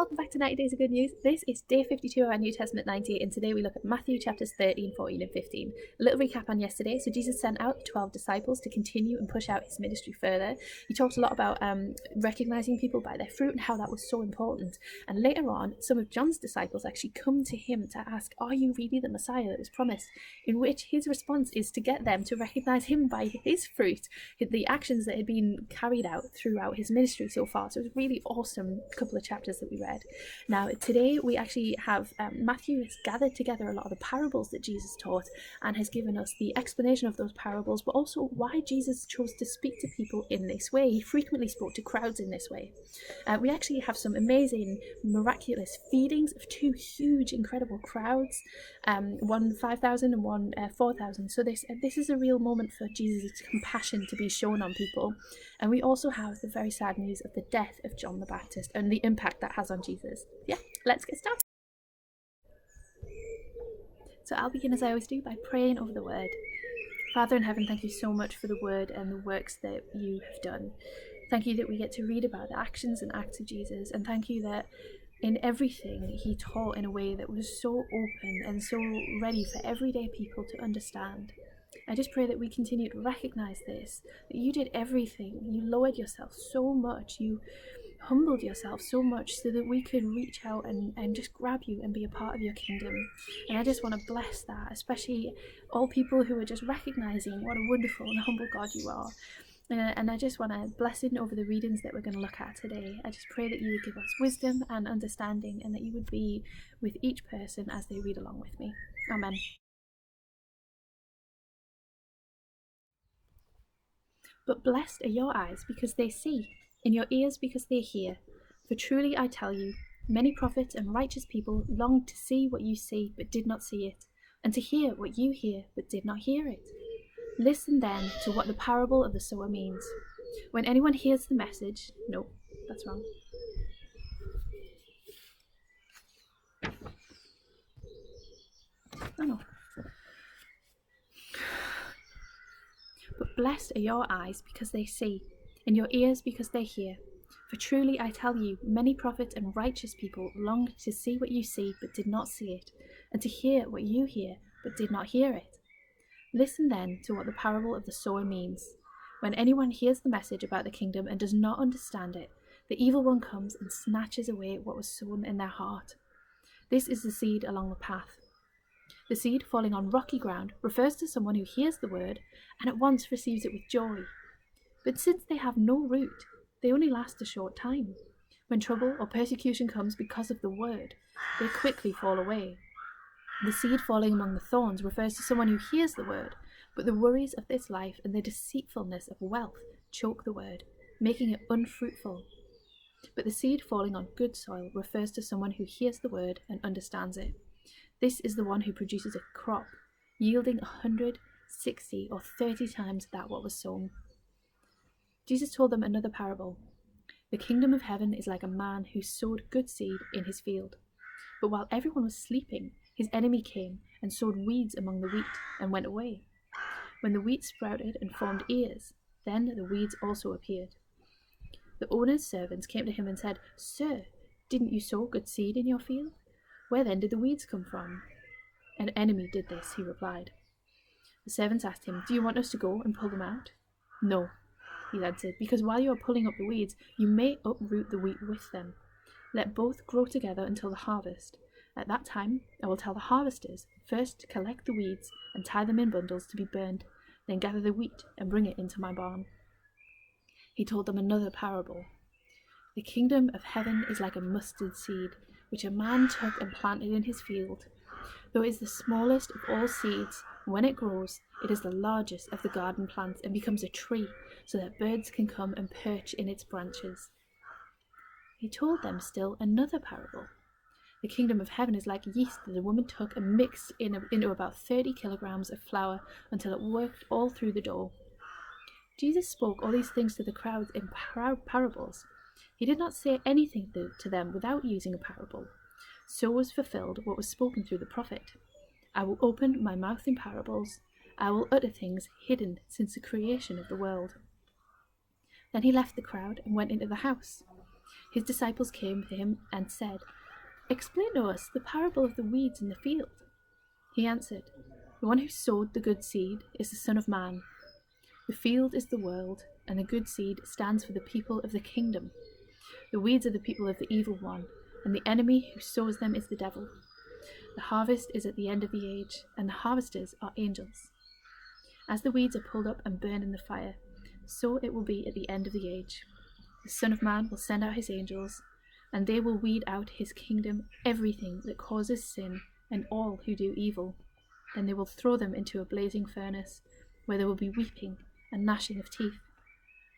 welcome back to 90 Days of Good News. This is day 52 of our New Testament 90, and today we look at Matthew chapters 13, 14 and 15. A little recap on yesterday. So Jesus sent out the 12 disciples to continue and push out his ministry further. He talked a lot about recognizing people by their fruit and how that was so important. And later on, some of John's disciples actually come to him to ask, are you really the Messiah that was promised? In which his response is to get them to recognize him by his fruit, the actions that had been carried out throughout his ministry so far. So it was a really awesome couple of chapters that we read. Now today we actually have Matthew has gathered together a lot of the parables that Jesus taught and has given us the explanation of those parables, but also why Jesus chose to speak to people in this way. He frequently spoke to crowds in this way. We actually have some amazing miraculous feedings of two huge incredible crowds, one 5,000 and one 4,000. So this is a real moment for Jesus' compassion to be shown on people. And we also have the very sad news of the death of John the Baptist and the impact that has on Jesus. Yeah, let's get started. So I'll begin as I always do by praying over the word. Father in heaven, thank you so much for the word and the works that you have done. Thank you that we get to read about the actions and acts of Jesus, and thank you that in everything he taught in a way that was so open and so ready for everyday people to understand. I just pray that we continue to recognize this, that you did everything. You lowered yourself so much, you humbled yourself so much so that we could reach out and just grab you and be a part of your kingdom. And I just want to bless that, especially all people who are just recognizing what a wonderful and humble God you are. And I just want to bless it over the readings that we're going to look at today. I just pray that you would give us wisdom and understanding, and that you would be with each person as they read along with me. Amen. But blessed are your eyes because they see, and your ears because they hear. For truly I tell you, many prophets and righteous people longed to see what you see, but did not see it, and to hear what you hear, but did not hear it. Listen then to what the parable of the sower means. When anyone hears the message... No, that's wrong. Oh no. But blessed are your eyes because they see, and your ears because they hear. For truly I tell you, many prophets and righteous people longed to see what you see, but did not see it, and to hear what you hear, but did not hear it. Listen then to what the parable of the sower means. When anyone hears the message about the kingdom and does not understand it, the evil one comes and snatches away what was sown in their heart. This is the seed along the path. The seed falling on rocky ground refers to someone who hears the word and at once receives it with joy. But since they have no root, they only last a short time. When trouble or persecution comes because of the word, they quickly fall away. The seed falling among the thorns refers to someone who hears the word, but the worries of this life and the deceitfulness of wealth choke the word, making it unfruitful. But the seed falling on good soil refers to someone who hears the word and understands it. This is the one who produces a crop, yielding 100, 60, or 30 times that what was sown. Jesus told them another parable. The kingdom of heaven is like a man who sowed good seed in his field. But while everyone was sleeping, his enemy came and sowed weeds among the wheat and went away. When the wheat sprouted and formed ears, then the weeds also appeared. The owner's servants came to him and said, "Sir, didn't you sow good seed in your field? Where then did the weeds come from?" "An enemy did this," he replied. The servants asked him, "Do you want us to go and pull them out?" "No," he answered, "because while you are pulling up the weeds, you may uproot the wheat with them. Let both grow together until the harvest. At that time, I will tell the harvesters, first collect the weeds and tie them in bundles to be burned, then gather the wheat and bring it into my barn." He told them another parable. The kingdom of heaven is like a mustard seed, which a man took and planted in his field. Though it is the smallest of all seeds, when it grows, it is the largest of the garden plants and becomes a tree, so that birds can come and perch in its branches. He told them still another parable. The kingdom of heaven is like yeast that a woman took and mixed into about 30 kilograms of flour until it worked all through the dough. Jesus spoke all these things to the crowds in parables. He did not say anything to them without using a parable. So was fulfilled what was spoken through the prophet. "I will open my mouth in parables. I will utter things hidden since the creation of the world." Then he left the crowd and went into the house. His disciples came to him and said, "Explain to us the parable of the weeds in the field." He answered, "The one who sowed the good seed is the Son of Man. The field is the world, and the good seed stands for the people of the kingdom. The weeds are the people of the evil one, and the enemy who sows them is the devil. The harvest is at the end of the age, and the harvesters are angels. As the weeds are pulled up and burned in the fire, so it will be at the end of the age. The Son of Man will send out his angels, and they will weed out his kingdom everything that causes sin and all who do evil. Then they will throw them into a blazing furnace, where there will be weeping and gnashing of teeth.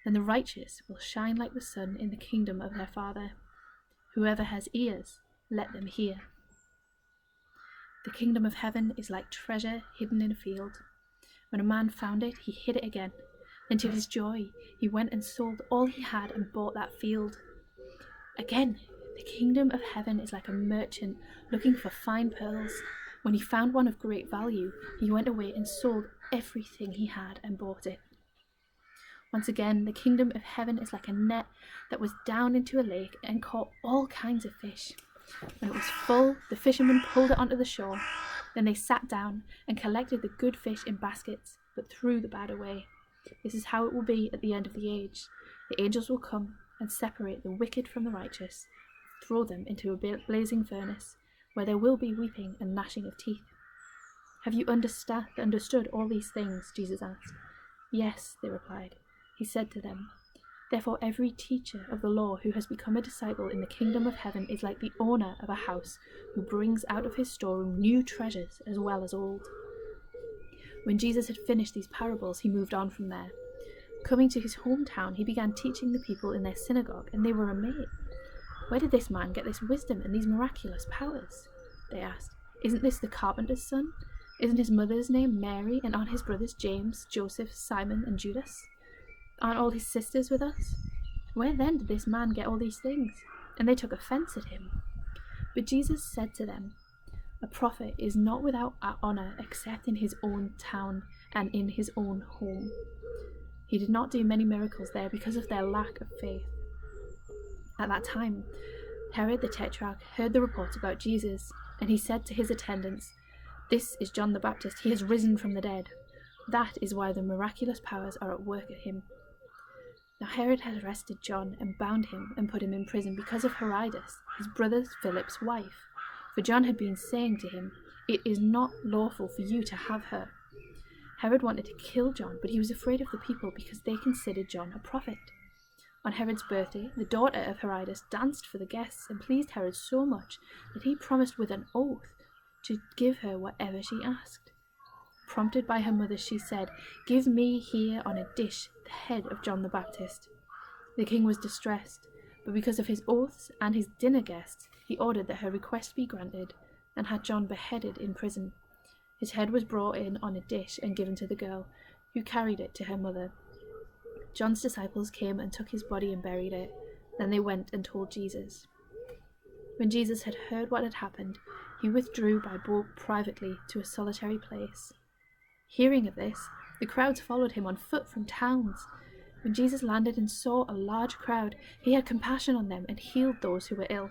Then the righteous will shine like the sun in the kingdom of their Father. Whoever has ears, let them hear. The kingdom of heaven is like treasure hidden in a field. When a man found it, he hid it again. And to his joy, he went and sold all he had and bought that field. Again, the kingdom of heaven is like a merchant looking for fine pearls. When he found one of great value, he went away and sold everything he had and bought it. Once again, the kingdom of heaven is like a net that was down into a lake and caught all kinds of fish. When it was full, the fishermen pulled it onto the shore. Then they sat down and collected the good fish in baskets, but threw the bad away. This is how it will be at the end of the age. The angels will come and separate the wicked from the righteous, throw them into a blazing furnace, where there will be weeping and gnashing of teeth. Have you understood all these things? Jesus asked. Yes, they replied. He said to them, Therefore every teacher of the law who has become a disciple in the kingdom of heaven is like the owner of a house who brings out of his storeroom new treasures as well as old. When Jesus had finished these parables, he moved on from there. Coming to his hometown, he began teaching the people in their synagogue, and they were amazed. Where did this man get this wisdom and these miraculous powers? They asked. Isn't this the carpenter's son? Isn't his mother's name Mary, and aren't his brothers James, Joseph, Simon, and Judas? Aren't all his sisters with us? Where then did this man get all these things? And they took offense at him. But Jesus said to them, A prophet is not without honour except in his own town and in his own home. He did not do many miracles there because of their lack of faith. At that time, Herod the Tetrarch heard the report about Jesus, and he said to his attendants, This is John the Baptist. He has risen from the dead. That is why the miraculous powers are at work at him. Now Herod had arrested John and bound him and put him in prison because of Herodias, his brother Philip's wife. For John had been saying to him, It is not lawful for you to have her. Herod wanted to kill John, but he was afraid of the people because they considered John a prophet. On Herod's birthday, the daughter of Herodias danced for the guests and pleased Herod so much that he promised with an oath to give her whatever she asked. Prompted by her mother, she said, Give me here on a dish the head of John the Baptist. The king was distressed, but because of his oaths and his dinner guests, he ordered that her request be granted and had John beheaded in prison. His head was brought in on a dish and given to the girl, who carried it to her mother. John's disciples came and took his body and buried it. Then they went and told Jesus. When Jesus had heard what had happened, he withdrew by boat privately to a solitary place. Hearing of this, the crowds followed him on foot from towns. When Jesus landed and saw a large crowd, he had compassion on them and healed those who were ill.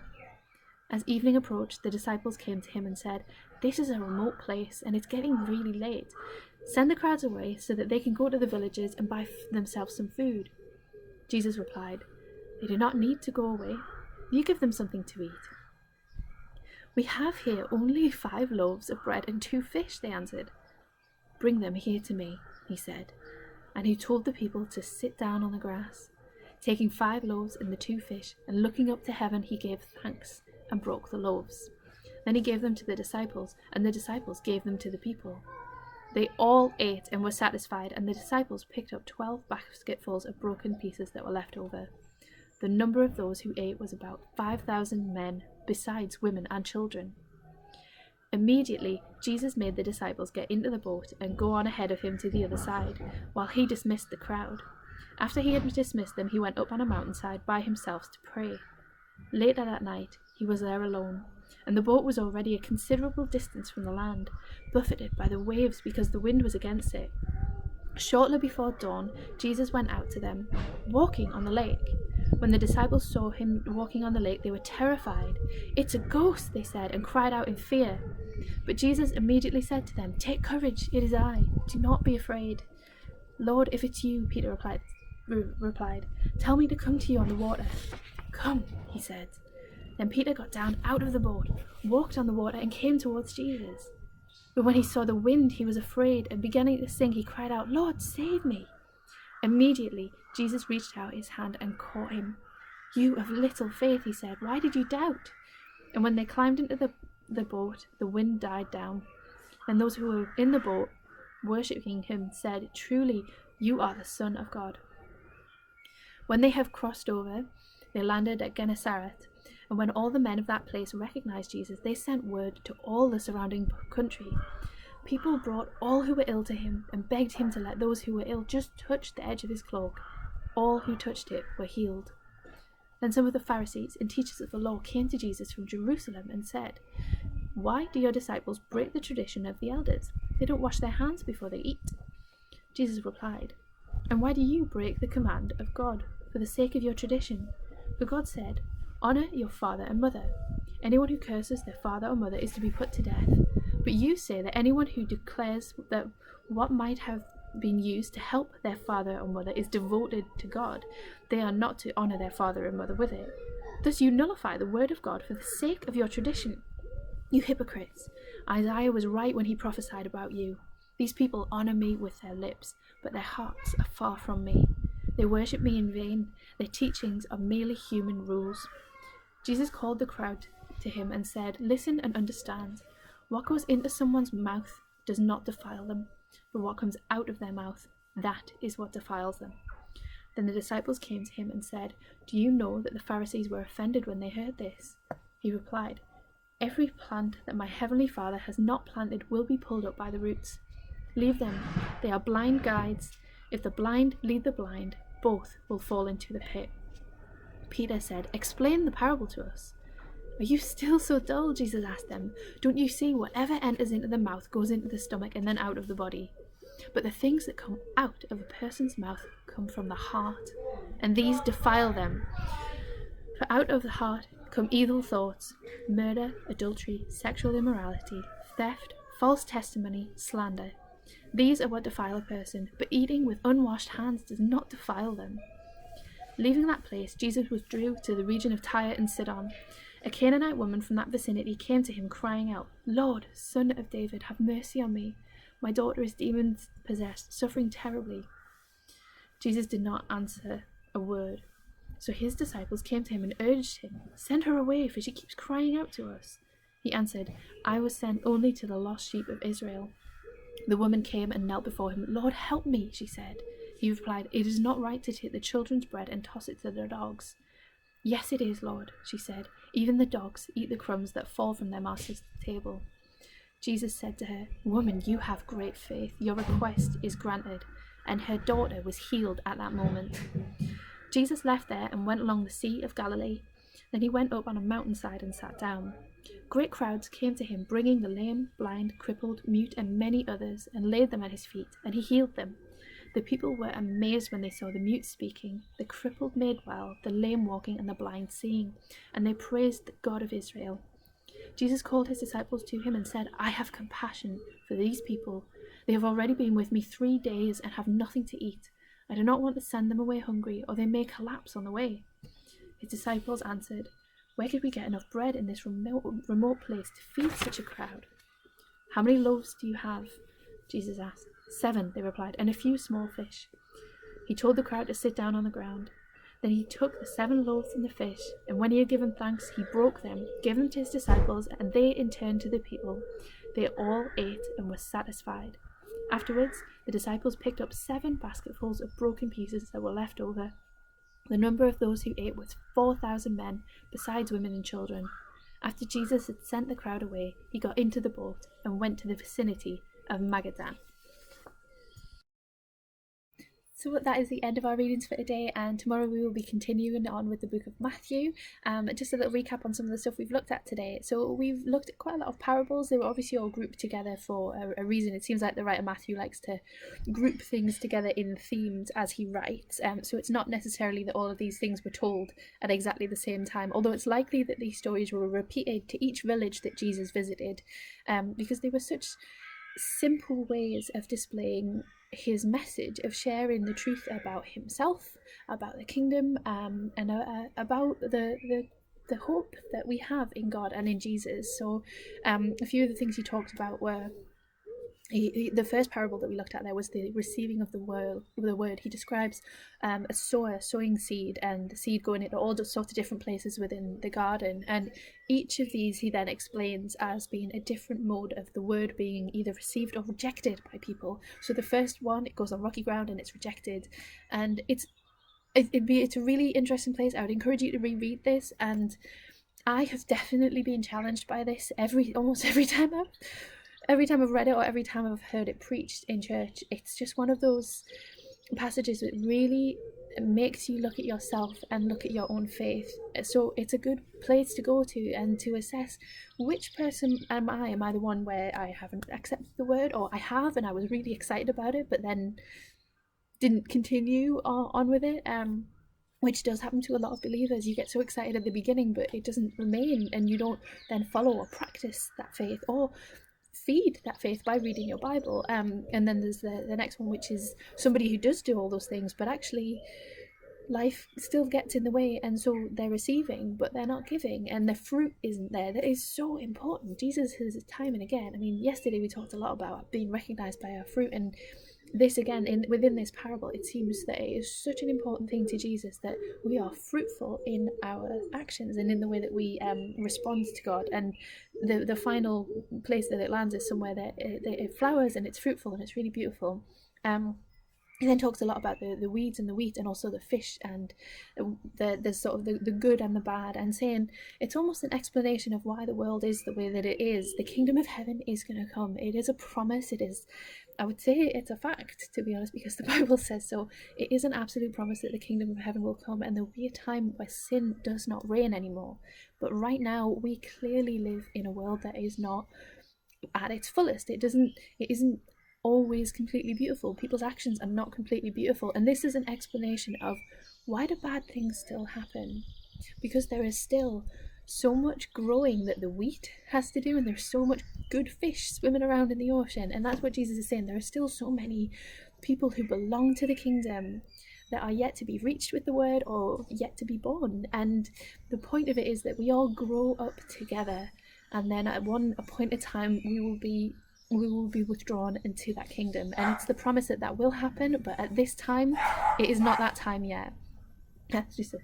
As evening approached, the disciples came to him and said, This is a remote place, and it's getting really late. Send the crowds away so that they can go to the villages and buy themselves some food. Jesus replied, They do not need to go away. You give them something to eat. We have here only 5 loaves of bread and 2 fish, they answered. Bring them here to me, he said, and he told the people to sit down on the grass. Taking 5 loaves and the 2 fish, and looking up to heaven, he gave thanks and broke the loaves. Then he gave them to the disciples, and the disciples gave them to the people. They all ate and were satisfied, and the disciples picked up 12 basketfuls of broken pieces that were left over. The number of those who ate was about 5,000 men, besides women and children. Immediately, Jesus made the disciples get into the boat and go on ahead of him to the other side, while he dismissed the crowd. After he had dismissed them, he went up on a mountainside by himself to pray. Later that night, he was there alone, and the boat was already a considerable distance from the land, buffeted by the waves because the wind was against it. Shortly before dawn, Jesus went out to them, walking on the lake. When the disciples saw him walking on the lake, they were terrified. "It's a ghost," they said, and cried out in fear. But Jesus immediately said to them, "Take courage, it is I. Do not be afraid." "Lord, if it's you," Peter replied, "tell me to come to you on the water." "Come," he said. Then Peter got down out of the boat, walked on the water, and came towards Jesus. But when he saw the wind, he was afraid, and beginning to sink, he cried out, "Lord, save me." Immediately, Jesus reached out his hand and caught him. "You of little faith," he said, "why did you doubt?" And when they climbed into the boat, the wind died down. And those who were in the boat, worshipping him, said, "Truly, you are the Son of God." When they had crossed over, they landed at Gennesaret. And when all the men of that place recognized Jesus, they sent word to all the surrounding country. People brought all who were ill to him and begged him to let those who were ill just touch the edge of his cloak. All who touched it were healed. Then some of the Pharisees and teachers of the law came to Jesus from Jerusalem and said, "Why do your disciples break the tradition of the elders? They don't wash their hands before they eat." Jesus replied, "And why do you break the command of God for the sake of your tradition? For God said, 'Honor your father and mother.' Anyone who curses their father or mother is to be put to death. But you say that anyone who declares that what might have been used to help their father or mother is devoted to God, they are not to honor their father and mother with it. Thus you nullify the word of God for the sake of your tradition. You hypocrites! Isaiah was right when he prophesied about you. These people honor me with their lips, but their hearts are far from me. They worship me in vain. Their teachings are merely human rules." Jesus called the crowd to him and said, "Listen and understand. What goes into someone's mouth does not defile them, but what comes out of their mouth, that is what defiles them." Then the disciples came to him and said, "Do you know that the Pharisees were offended when they heard this?" He replied, "Every plant that my heavenly Father has not planted will be pulled up by the roots. Leave them. They are blind guides. If the blind lead the blind, both will fall into the pit." Peter said, "Explain the parable to us." "Are you still so dull?" Jesus asked them. "Don't you see whatever enters into the mouth goes into the stomach and then out of the body? But the things that come out of a person's mouth come from the heart, and these defile them. For out of the heart come evil thoughts, murder, adultery, sexual immorality, theft, false testimony, slander. These are what defile a person, but eating with unwashed hands does not defile them." Leaving that place, Jesus withdrew to the region of Tyre and Sidon. A Canaanite woman from that vicinity came to him, crying out, "Lord, Son of David, have mercy on me. My daughter is demon-possessed, suffering terribly." Jesus did not answer a word. So his disciples came to him and urged him, "Send her away, for she keeps crying out to us." He answered, "I was sent only to the lost sheep of Israel." The woman came and knelt before him. "Lord, help me," she said. He replied, "It is not right to take the children's bread and toss it to the dogs." "Yes, it is, Lord," she said. "Even the dogs eat the crumbs that fall from their master's table." Jesus said to her, "Woman, you have great faith. Your request is granted." And her daughter was healed at that moment. Jesus left there and went along the Sea of Galilee. Then he went up on a mountainside and sat down. Great crowds came to him, bringing the lame, blind, crippled, mute, and many others, and laid them at his feet, and he healed them. The people were amazed when they saw the mute speaking, the crippled made well, the lame walking, and the blind seeing, and they praised the God of Israel. Jesus called his disciples to him and said, "I have compassion for these people. They have already been with me 3 days and have nothing to eat. I do not want to send them away hungry, or they may collapse on the way." His disciples answered, "Where could we get enough bread in this remote place to feed such a crowd?" "How many loaves do you have?" Jesus asked. "7," they replied, "and a few small fish." He told the crowd to sit down on the ground. Then he took the 7 loaves and the fish, and when he had given thanks, he broke them, gave them to his disciples, and they in turn to the people. They all ate and were satisfied. Afterwards, the disciples picked up 7 basketfuls of broken pieces that were left over. The number of those who ate was 4,000 men, besides women and children. After Jesus had sent the crowd away, he got into the boat and went to the vicinity of Magadan. So that is the end of our readings for today, and tomorrow we will be continuing on with the book of Matthew. Just a little recap on some of the stuff we've looked at today. So we've looked at quite a lot of parables. They were obviously all grouped together for a reason. It seems like the writer Matthew likes to group things together in themes as he writes. So it's not necessarily that all of these things were told at exactly the same time, although it's likely that these stories were repeated to each village that Jesus visited, because they were such simple ways of displaying his message, of sharing the truth about himself, about the kingdom, and about the hope that we have in God and in Jesus. So a few of the things he talked about were the first parable that we looked at there was the receiving of the word. He describes a sower sowing seed, and the seed going into all sorts of different places within the garden, and each of these he then explains as being a different mode of the word being either received or rejected by people. So the first one, it goes on rocky ground and it's rejected, and it's a really interesting place. I would encourage you to reread this, and I have definitely been challenged by this almost every time I've read it or every time I've heard it preached in church. It's just one of those passages that really makes you look at yourself and look at your own faith. So it's a good place to go to and to assess, which person am I? Am I the one where I haven't accepted the word, or I have and I was really excited about it but then didn't continue on with it? Which does happen to a lot of believers. You get so excited at the beginning but it doesn't remain, and you don't then follow or practice that faith or feed that faith by reading your Bible. And then there's the next one, which is somebody who does do all those things but actually life still gets in the way, and so they're receiving but they're not giving, and the fruit isn't there. That is so important. Jesus has time and again, I mean, yesterday we talked a lot about being recognized by our fruit, and this again within this parable, it seems that it is such an important thing to Jesus that we are fruitful in our actions and in the way that we respond to God. And the final place that it lands is somewhere that it flowers and it's fruitful and it's really beautiful. He then talks a lot about the weeds and the wheat, and also the fish, and the sort of the good and the bad, and saying it's almost an explanation of why the world is the way that it is. The kingdom of heaven is going to come. It is a promise. It is, I would say it's a fact, to be honest, because the Bible says so. It is an absolute promise that the kingdom of heaven will come, and there will be a time where sin does not reign anymore. But right now we clearly live in a world that is not at its fullest. It isn't always completely beautiful. People's actions are not completely beautiful, and this is an explanation of why do bad things still happen. Because there is still so much growing that the wheat has to do, and there's so much good fish swimming around in the ocean, and that's what Jesus is saying. There are still so many people who belong to the kingdom that are yet to be reached with the word or yet to be born. And the point of it is that we all grow up together, and then at a point in time we will be withdrawn into that kingdom, and it's the promise that will happen, but at this time it is not that time yet. That's just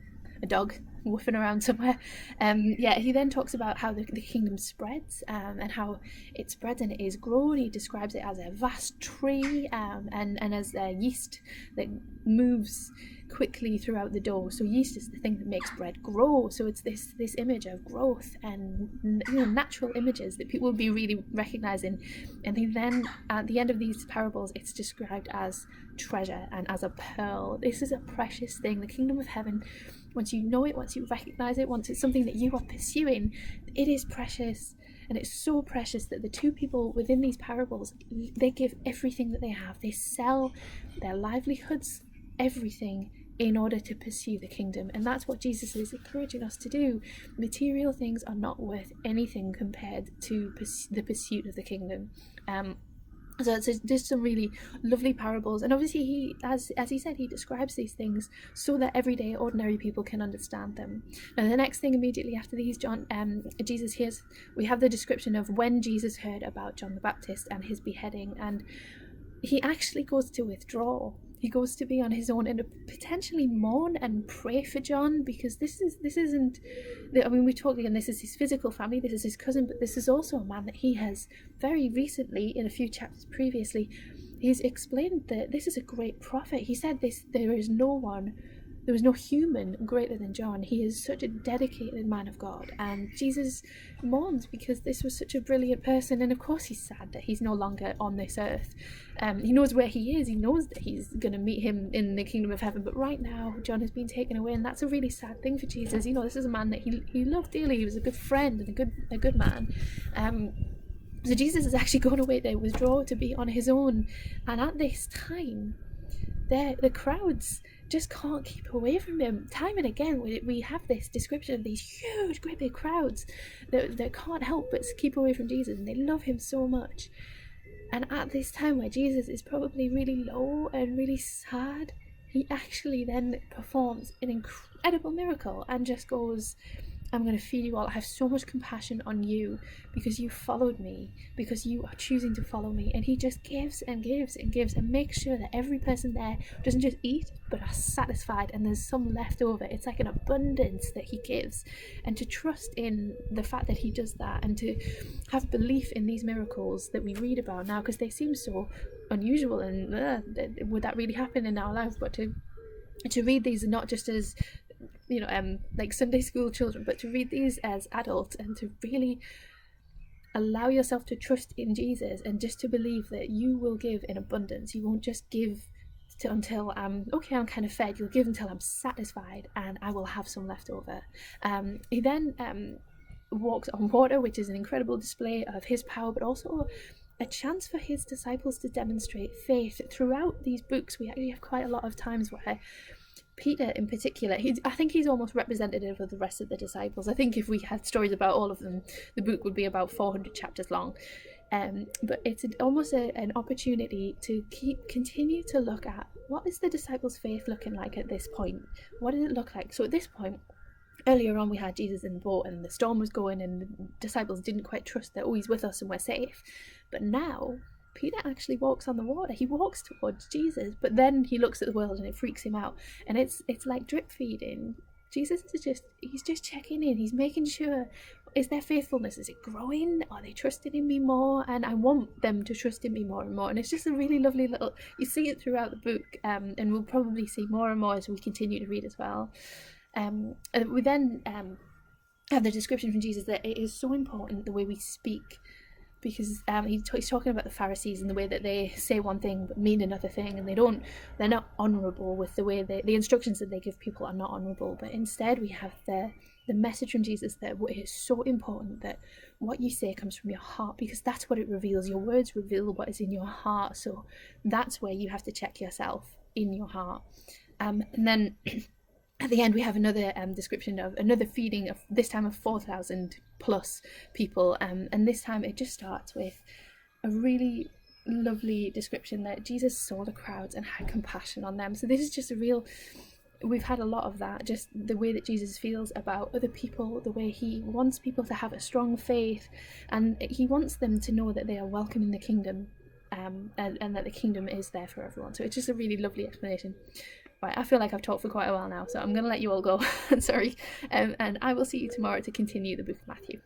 a dog woofing around somewhere. He then talks about how the kingdom spreads, and how it spreads and it is grown. He describes it as a vast tree, and as yeast that moves quickly throughout the dough. So yeast is the thing that makes bread grow. So it's this image of growth and natural images that people will be really recognizing. And he then, at the end of these parables, it's described as treasure and as a pearl. This is a precious thing. The kingdom of heaven, once you know it, once you recognize it, once it's something that you are pursuing, it is precious. And it's so precious that the two people within these parables, they give everything that they have. They sell their livelihoods, everything, in order to pursue the kingdom. And that's what Jesus is encouraging us to do. Material things are not worth anything compared to the pursuit of the kingdom. So it's just some really lovely parables, and obviously he, as he said, he describes these things so that everyday ordinary people can understand them. Now the next thing immediately after these, Jesus hears, we have the description of when Jesus heard about John the Baptist and his beheading, and he actually goes to withdraw. He goes to be on his own and to potentially mourn and pray for John, because this isn't, I mean, we talk again, this is his physical family, this is his cousin, but this is also a man that he has very recently, in a few chapters previously, he's explained that this is a great prophet. He said this, there is no one there was no human greater than John. He is such a dedicated man of God, and Jesus mourns because this was such a brilliant person. And of course he's sad that he's no longer on this earth. He knows where he is, he knows that he's going to meet him in the kingdom of heaven, but right now John has been taken away, and that's a really sad thing for Jesus. This is a man that he loved dearly. He was a good friend and a good man. So Jesus is actually going away to withdraw, to be on his own, and at this time the crowds just can't keep away from him. Time and again we have this description of these huge, great big crowds that can't help but keep away from Jesus, and they love him so much. And at this time where Jesus is probably really low and really sad, he actually then performs an incredible miracle and just goes, I'm going to feed you all. I have so much compassion on you because you followed me, because you are choosing to follow me. And he just gives and gives and gives and makes sure that every person there doesn't just eat but are satisfied and there's some left over. It's like an abundance that he gives. And to trust in the fact that he does that, and to have belief in these miracles that we read about now, because they seem so unusual and would that really happen in our life? But to read these not just as like Sunday school children, but to read these as adults, and to really allow yourself to trust in Jesus, and just to believe that you will give in abundance. You won't just give until I'm kind of fed. You'll give until I'm satisfied, and I will have some left over. He then walks on water, which is an incredible display of his power, but also a chance for his disciples to demonstrate faith. Throughout these books, we actually have quite a lot of times where Peter in particular, I think he's almost representative of the rest of the disciples. I think if we had stories about all of them, the book would be about 400 chapters long. But it's almost an opportunity to continue to look at, what is the disciples' faith looking like at this point? What does it look like? So at this point, earlier on we had Jesus in the boat and the storm was going, and the disciples didn't quite trust that, he's with us and we're safe. But now Peter actually walks on the water. He walks towards Jesus, but then he looks at the world and it freaks him out. And it's like drip feeding. Jesus is he's just checking in. He's making sure, is their faithfulness, is it growing? Are they trusting in me more? And I want them to trust in me more and more. And it's just a really lovely little, you see it throughout the book, and we'll probably see more and more as we continue to read as well. We then have the description from Jesus that it is so important the way we speak, because he's talking about the Pharisees and the way that they say one thing but mean another thing, and they're not honourable with the way the instructions that they give people are not honourable. But instead we have the message from Jesus that it is so important that what you say comes from your heart, because that's what it reveals. Your words reveal what is in your heart, so that's where you have to check yourself in your heart. And then at the end we have another description of another feeding, of this time of 4,000 plus people, and this time it just starts with a really lovely description that Jesus saw the crowds and had compassion on them. So this is just we've had a lot of that, just the way that Jesus feels about other people, the way he wants people to have a strong faith, and he wants them to know that they are welcome in the kingdom, and that the kingdom is there for everyone. So it's just a really lovely explanation. Right, I feel like I've talked for quite a while now, so I'm going to let you all go. Sorry. And I will see you tomorrow to continue the book of Matthew.